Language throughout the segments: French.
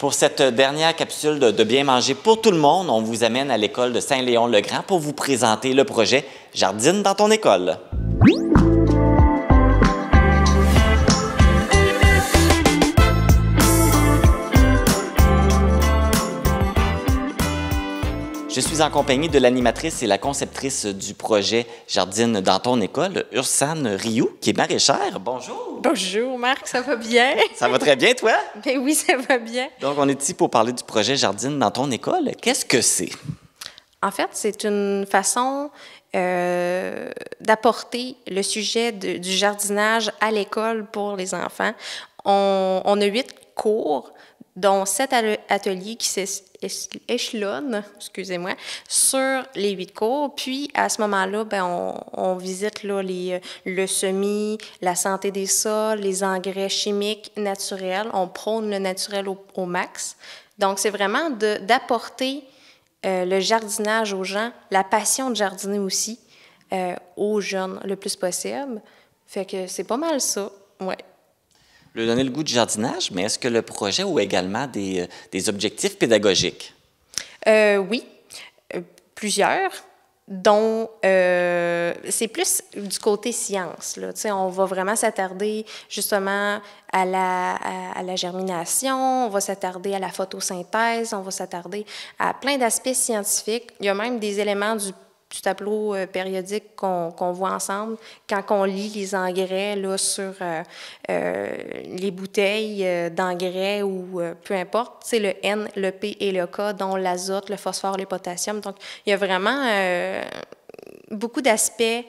Pour cette dernière capsule de Bien manger pour tout le monde, on vous amène à l'école de Saint-Léon-le-Grand pour vous présenter le projet Jardine dans ton école. Je suis en compagnie de l'animatrice et la conceptrice du projet Jardine dans ton école, Ursane Rioux, qui est maraîchère. Bonjour! Bonjour Marc, ça va bien? Ça va très bien, toi? Ben oui, ça va bien. Donc, on est ici pour parler du projet Jardine dans ton école. Qu'est-ce que c'est? En fait, c'est une façon d'apporter le sujet du jardinage à l'école pour les enfants. On a 8 cours, dont 7 ateliers qui s'échelonnent, excusez-moi, sur les 8 cours. Puis, à ce moment-là, ben, on visite là, le semis, la santé des sols, les engrais chimiques naturels. On prône le naturel au max. Donc, c'est vraiment d'apporter le jardinage aux gens, la passion de jardiner aussi aux jeunes le plus possible. Fait que c'est pas mal ça, ouais. Lui donner le goût du jardinage, mais est-ce que le projet a également des objectifs pédagogiques? Oui, plusieurs, dont c'est plus du côté science. Là. On va vraiment s'attarder justement à la germination, on va s'attarder à la photosynthèse, on va s'attarder à plein d'aspects scientifiques. Il y a même des éléments du tableau périodique qu'on voit ensemble quand on lit les engrais là, sur les bouteilles d'engrais ou peu importe, c'est le N, le P et le K, dont l'azote, le phosphore, le potassium. Donc, il y a vraiment beaucoup d'aspects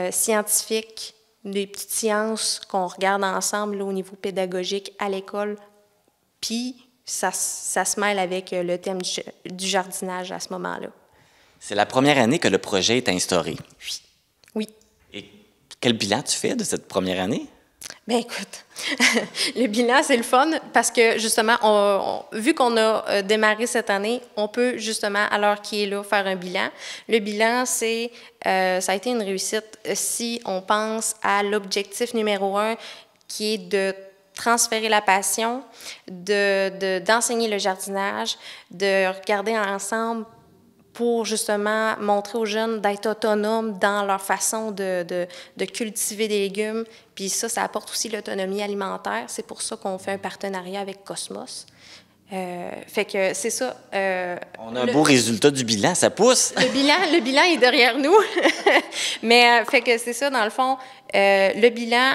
scientifiques, des petites sciences qu'on regarde ensemble là, au niveau pédagogique à l'école, puis ça se mêle avec le thème du jardinage à ce moment-là. C'est la première année que le projet est instauré. Oui. Et quel bilan tu fais de cette première année? Bien, écoute, le bilan, c'est le fun parce que, justement, vu qu'on a démarré cette année, on peut, justement, à l'heure qui est là, faire un bilan. Le bilan, ça a été une réussite si on pense à l'objectif numéro 1 qui est de transférer la passion, d'enseigner le jardinage, de regarder ensemble pour justement montrer aux jeunes d'être autonomes dans leur façon de cultiver des légumes. Puis ça apporte aussi l'autonomie alimentaire. C'est pour ça qu'on fait un partenariat avec Cosmos. Fait que c'est ça. On a un beau résultat du bilan, ça pousse. Le bilan est derrière nous. Mais fait que c'est ça, dans le fond. Le bilan,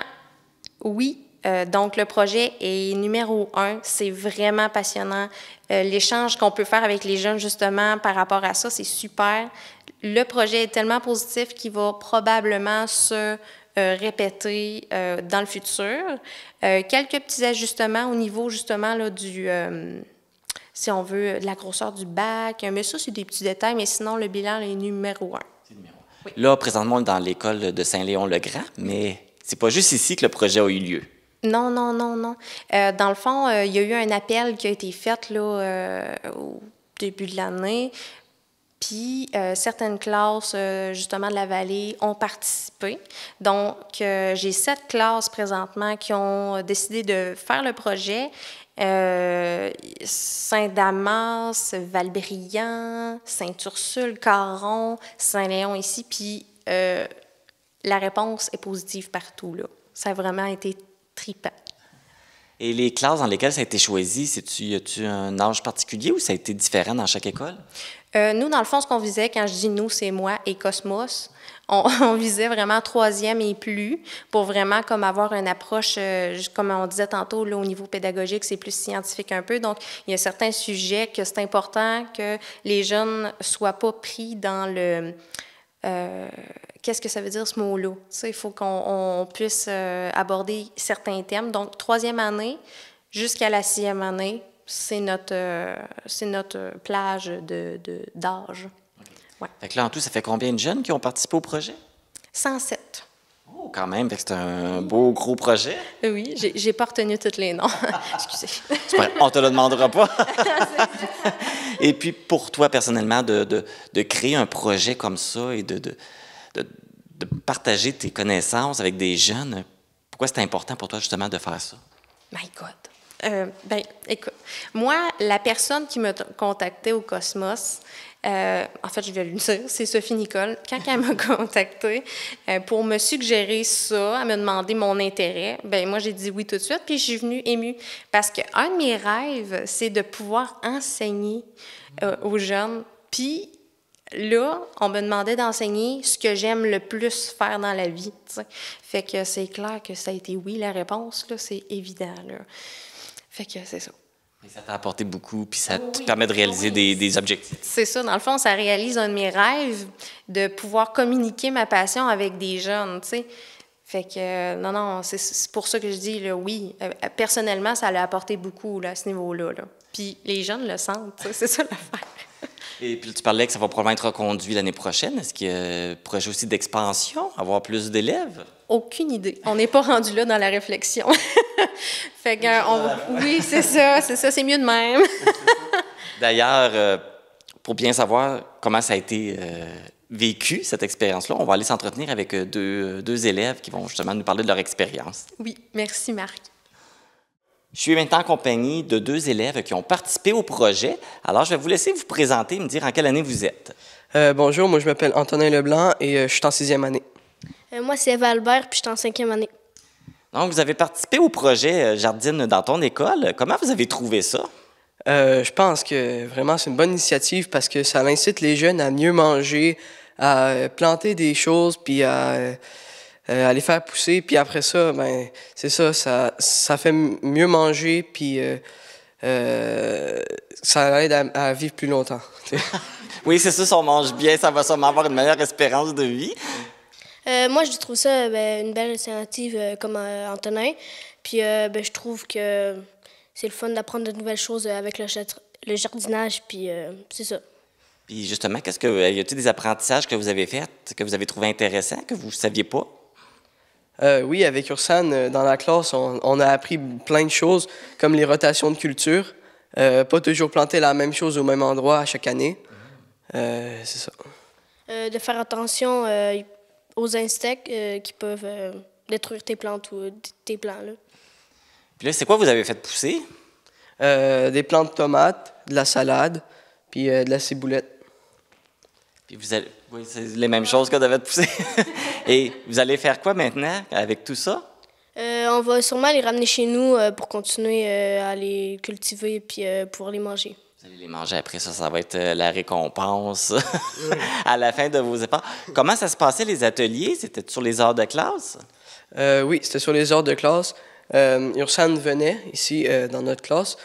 oui. Donc, le projet est numéro 1. C'est vraiment passionnant. L'échange qu'on peut faire avec les jeunes, justement, par rapport à ça, c'est super. Le projet est tellement positif qu'il va probablement se répéter dans le futur. Quelques petits ajustements au niveau, justement, là, si on veut, de la grosseur du bac. Mais ça, c'est des petits détails, mais sinon, le bilan est numéro 1. C'est numéro 1. Oui. Là, présentement, on est dans l'école de Saint-Léon-le-Grand, mais c'est pas juste ici que le projet a eu lieu. Non. Dans le fond, il y a eu un appel qui a été fait là, au début de l'année. Puis, certaines classes, justement, de la vallée ont participé. Donc, j'ai 7 classes présentement qui ont décidé de faire le projet. Saint-Damas, Valbriand, Sainte-Ursule, Caron, Saint-Léon ici. Puis, la réponse est positive partout, là. Ça a vraiment été trippant. Et les classes dans lesquelles ça a été choisi, y a-tu un âge particulier ou ça a été différent dans chaque école? Nous, dans le fond, ce qu'on visait, quand je dis nous, c'est moi et Cosmos, on visait vraiment 3e et plus pour vraiment comme avoir une approche, comme on disait tantôt, là, au niveau pédagogique, c'est plus scientifique un peu. Donc, il y a certains sujets que c'est important que les jeunes ne soient pas pris dans le... qu'est-ce que ça veut dire ce mot-là? Il faut qu'on puisse aborder certains thèmes. Donc, 3e année jusqu'à la 6e année, c'est notre plage d'âge. Okay. Ouais. Fait que là, en tout, ça fait combien de jeunes qui ont participé au projet? 107. Oh, quand même, c'est un beau, gros projet. Oui, j'ai pas retenu tous les noms. Excusez. On te le demandera pas. Et puis, pour toi, personnellement, de créer un projet comme ça et de partager tes connaissances avec des jeunes, pourquoi c'est important pour toi, justement, de faire ça? My God! Ben, écoute, moi, la personne qui m'a contactée au Cosmos, en fait, je vais lui dire, c'est Sophie Nicole. Quand elle m'a contactée pour me suggérer ça, elle m'a demandé mon intérêt, ben moi, j'ai dit oui tout de suite, puis je suis venue émue. Parce qu'un de mes rêves, c'est de pouvoir enseigner aux jeunes. Puis là, on me demandait d'enseigner ce que j'aime le plus faire dans la vie. T'sais. Fait que c'est clair que ça a été oui, la réponse, là, c'est évident. Là. Fait que c'est ça. Et ça t'a apporté beaucoup, puis ça te permet de réaliser des objectifs. C'est ça. Dans le fond, ça réalise un de mes rêves de pouvoir communiquer ma passion avec des jeunes, tu sais. Fait que, non, c'est pour ça que je dis, là, oui, personnellement, ça l'a apporté beaucoup là, à ce niveau-là. Là. Puis les jeunes le sentent, c'est ça l'affaire. Et puis tu parlais que ça va probablement être reconduit l'année prochaine. Est-ce qu'il y a un projet aussi d'expansion, avoir plus d'élèves? Aucune idée. On n'est pas rendu là dans la réflexion. Fait que, oui, c'est ça, c'est mieux de même. D'ailleurs, pour bien savoir comment ça a été vécu, cette expérience-là, on va aller s'entretenir avec deux élèves qui vont justement nous parler de leur expérience. Oui, merci Marc. Je suis maintenant en compagnie de deux élèves qui ont participé au projet. Alors, je vais vous laisser vous présenter et me dire en quelle année vous êtes. Bonjour, moi je m'appelle Antonin Leblanc et je suis en 6e année. Moi, c'est Eva Albert, puis je suis en 5e année. Donc, vous avez participé au projet Jardine dans ton école. Comment vous avez trouvé ça? Je pense que vraiment c'est une bonne initiative parce que ça incite les jeunes à mieux manger, à planter des choses, puis à les faire pousser. Puis après ça, ben c'est ça fait mieux manger, puis ça aide à vivre plus longtemps. Oui, c'est ça, si on mange bien, ça va sûrement avoir une meilleure espérance de vie. Moi, je trouve ça une belle alternative comme Antonin. Puis je trouve que c'est le fun d'apprendre de nouvelles choses avec le jardinage, puis c'est ça. Puis justement, y a-t-il des apprentissages que vous avez faits, que vous avez trouvé intéressants, que vous ne saviez pas? Oui, avec Ursan, dans la classe, on a appris plein de choses, comme les rotations de culture. Pas toujours planter la même chose au même endroit à chaque année. C'est ça. De faire attention aux insectes qui peuvent détruire tes plantes ou tes plants. Là. Puis là, c'est quoi vous avez fait pousser? Des plantes de tomates, de la salade, puis de la ciboulette. Puis oui, c'est les mêmes choses que devait pousser. Et vous allez faire quoi maintenant avec tout ça? On va sûrement les ramener chez nous pour continuer à les cultiver puis pour les manger. Vous allez les manger après ça va être la récompense à la fin de vos efforts. Comment ça se passait les ateliers? C'était sur les heures de classe? Oui, c'était sur les heures de classe. Ursan venait ici dans notre classe,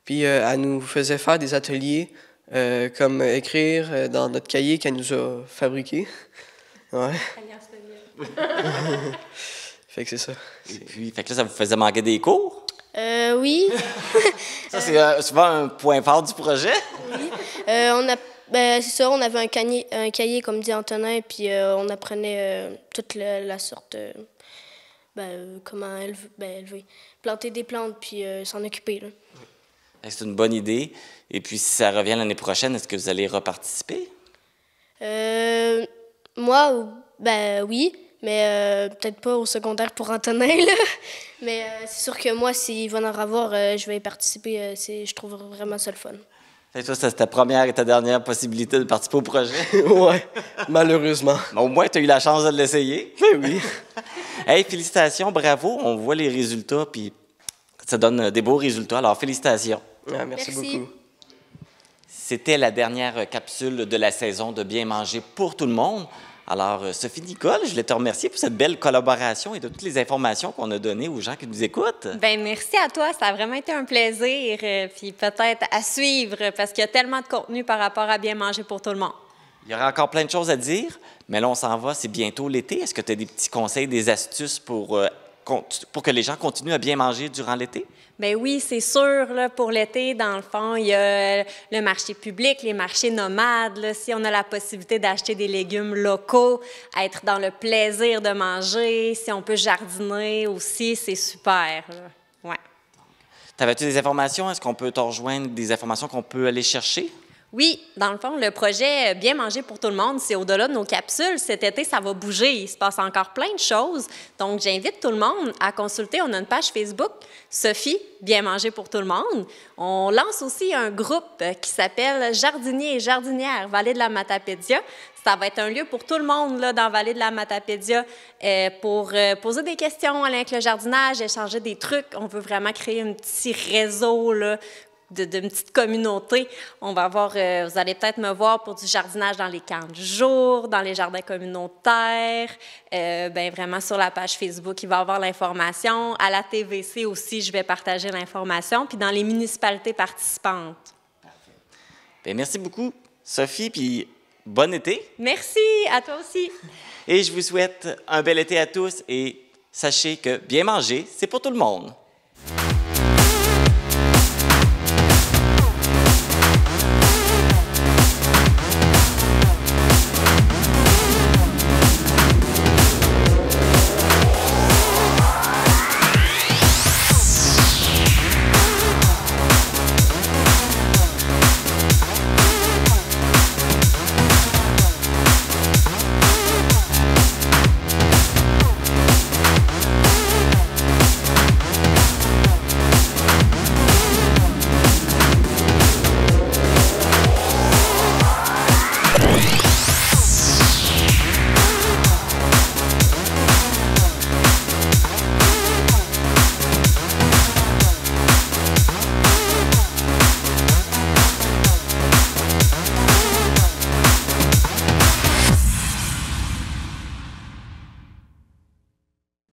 puis elle nous faisait faire des ateliers comme écrire dans notre cahier qu'elle nous a fabriqué. Ouais. Fait que c'est ça. Et puis, fait que là, ça vous faisait manquer des cours? Oui. Ça, c'est souvent un point fort du projet. Oui. C'est ça, on avait un cahier comme dit Antonin, puis on apprenait toute la sorte, comment élever, planter des plantes, puis s'en occuper. Là. C'est une bonne idée. Et puis, si ça revient l'année prochaine, est-ce que vous allez reparticiper? Moi, oui, mais peut-être pas au secondaire pour Antonin, là. Mais c'est sûr que moi, s'il va en avoir, je vais y participer. Je trouve vraiment ça le fun. Et toi, c'est ta première et ta dernière possibilité de participer au projet? Ouais, malheureusement. Mais au moins, tu as eu la chance de l'essayer. Oui. Hey, félicitations, bravo. On voit les résultats, puis ça donne des beaux résultats. Alors, félicitations. Ah, merci beaucoup. C'était la dernière capsule de la saison de Bien manger pour tout le monde. Alors, Sophie Nicole, je voulais te remercier pour cette belle collaboration et de toutes les informations qu'on a données aux gens qui nous écoutent. Bien, merci à toi. Ça a vraiment été un plaisir. Puis peut-être à suivre parce qu'il y a tellement de contenu par rapport à Bien manger pour tout le monde. Il y aura encore plein de choses à dire, mais là, on s'en va. C'est bientôt l'été. Est-ce que tu as des petits conseils, des astuces pour que les gens continuent à bien manger durant l'été? Bien oui, c'est sûr. Là, pour l'été, dans le fond, il y a le marché public, les marchés nomades. Là, si on a la possibilité d'acheter des légumes locaux, être dans le plaisir de manger, si on peut jardiner aussi, c'est super. Ouais. T'avais-tu des informations? Est-ce qu'on peut te rejoindre, des informations qu'on peut aller chercher? Oui, dans le fond, le projet Bien manger pour tout le monde, c'est au-delà de nos capsules. Cet été, ça va bouger. Il se passe encore plein de choses. Donc, j'invite tout le monde à consulter. On a une page Facebook, Sophie, Bien manger pour tout le monde. On lance aussi un groupe qui s'appelle Jardiniers et jardinières, Vallée de la Matapédia. Ça va être un lieu pour tout le monde là, dans Vallée de la Matapédia pour poser des questions avec le jardinage, échanger des trucs. On veut vraiment créer un petit réseau là, d'une petite communauté. On va avoir, vous allez peut-être me voir pour du jardinage dans les camps du jour, dans les jardins communautaires, vraiment sur la page Facebook, il va y avoir l'information. À la TVC aussi, je vais partager l'information, puis dans les municipalités participantes. Parfait. Bien, merci beaucoup, Sophie, puis bon été. Merci, à toi aussi. Et je vous souhaite un bel été à tous et sachez que bien manger, c'est pour tout le monde.